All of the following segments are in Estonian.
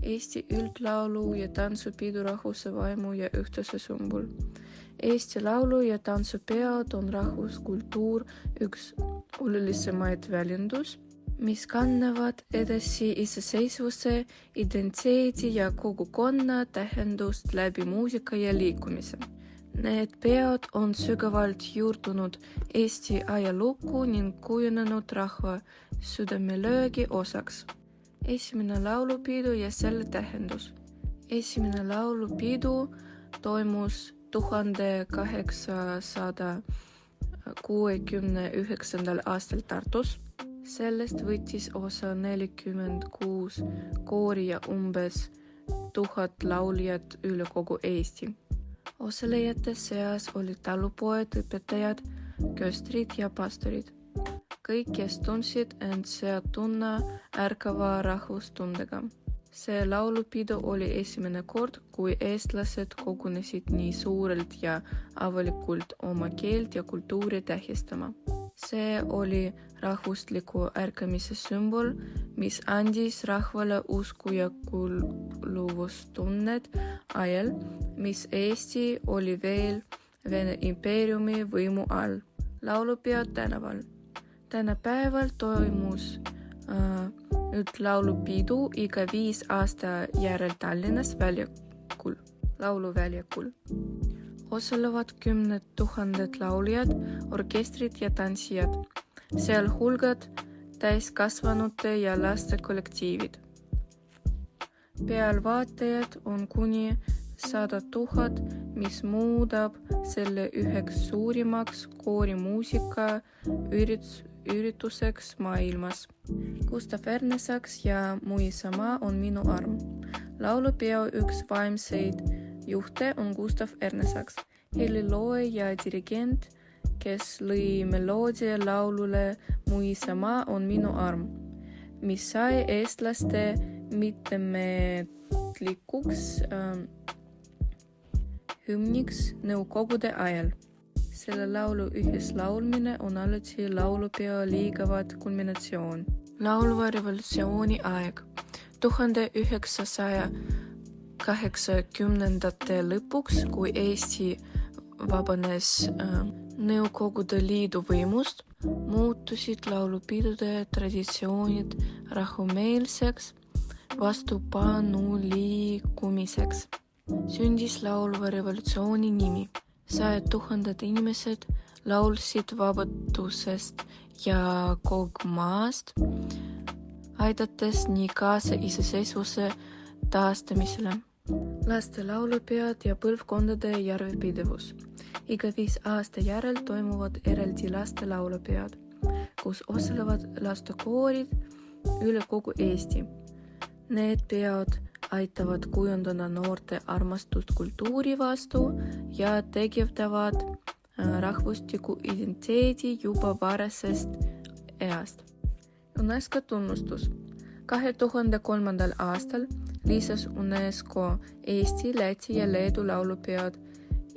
Eesti üldlaulu- ja tantsupidu rahvuse vaimu ja ühtsuse sümbol. Eesti laulu- ja tantsupeod on rahvuskultuur üks olulisemaid väljendus, mis kannavad edasi iseseisvuse, identiteedi ja kogukonna tähendust läbi muusika ja liikumise. Need peod on sügavalt juurdunud Eesti ajalukku ning kujunenud rahva südamelöögi osaks. Esimene laulupidu ja selle tähendus. Esimene laulupidu toimus 1869. aastal Tartus. Sellest võttis osa 46 koori ja umbes 1000 lauljat üle kogu Eesti. Osalejate seas olid talupoed, õpetajad, köstrid ja pastorid. Kõik, kes tundsid end seotuna ärkava rahvustundega. See laulupidu oli esimene kord, kui eestlased kogunesid nii suurelt ja avalikult oma keelt ja kultuuri tähistama. See oli rahvusliku ärkamise sümbol, mis andis rahvale usku ja kuuluvustunnet ajal, mis Eesti oli veel Vene impeeriumi võimu all. Laulupeo tänaval. Tänapäeval toimus laulupidu iga 5 aasta järel Tallinnas lauluväljakul. Osalevad 10 000 lauljad, orkestrid ja tantsijad, sealhulgad täiskasvanute ja laste kollektiivid. Pealvaatajad on kuni 100 000, mis muudab selle üheks suurimaks koorimuusika ürituseks maailmas. Gustav Ernesaks ja Mu isamaa on minu arm. Laulupeo üks vaimseid juhte on Gustav Ernesaks, helilooja ja dirigent, kes lõi meloodia laulule Mu isamaa on minu arm, mis sai eestlaste mittemetlikuks hümniks nõukogude ajal. Selle laulu ühislaulmine on alati laulupeo liigavat kulminatsioon. Laulva revolutsiooni aeg. 1980. lõpuks, kui Eesti vabanes Nõukogude Liidu võimust, muutusid laulupidude traditsioonid rahumeelseks vastupanuliikumiseks. Sündis laulva revolutsiooni nimi. 100 000 inimesed laulsid vabadusest ja kogmaast, aidates nii kaasa iseseisvuse taastamisele. Laste laulupeod ja põlvkondade järjepidevus. Iga 5 aasta järel toimuvad eraldi laste laulupeod, kus osalevad lastekoorid üle kogu Eesti. Need peod aitavad kujundada noorte armastust kultuuri vastu ja tegevdavad rahvustiku identiteedi juba varasest east. UNESCO tunnustus. 2003. aastal lisas UNESCO Eesti, Läti ja Leedu laulupeod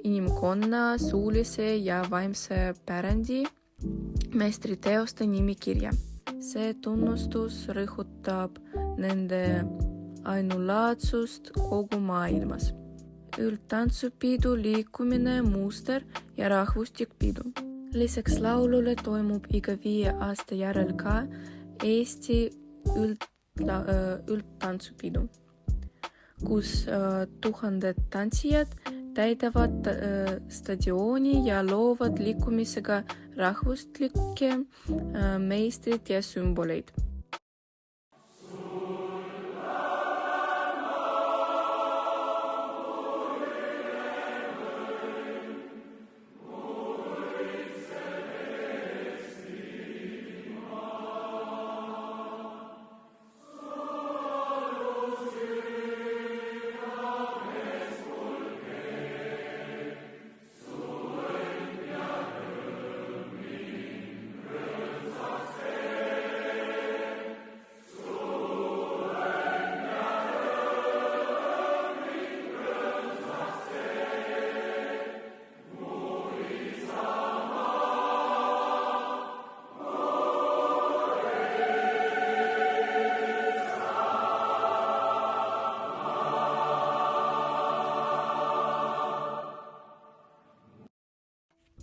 inimkonna suulise ja vaimse pärandi meistriteoste nimikirja. See tunnustus rõhutab nende ainulaadsust kogu maailmas. Üldtantsupidu, liikumine, muster ja rahvustikpidu. Lisaks laulule toimub iga 5 aasta järel ka Eesti üldtantsupidu, kus 1000 tantsijad täidavad stadioni ja loovad liikumisega rahvuslikke meistrid ja sümboleid.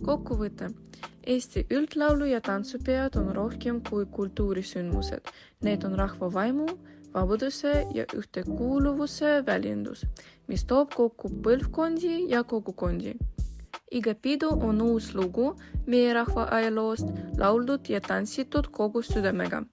Kokkuvõte. Eesti üldlaulu- ja tantsupeod on rohkem kui kultuurisündmused. Need on rahva vaimu, vabaduse ja ühtekuuluvuse väljendus, mis toob kokku põlvkondi ja kogukondi. Iga pidu on uus lugu meie rahva ajaloost, lauldud ja tantsitud kogu südamega.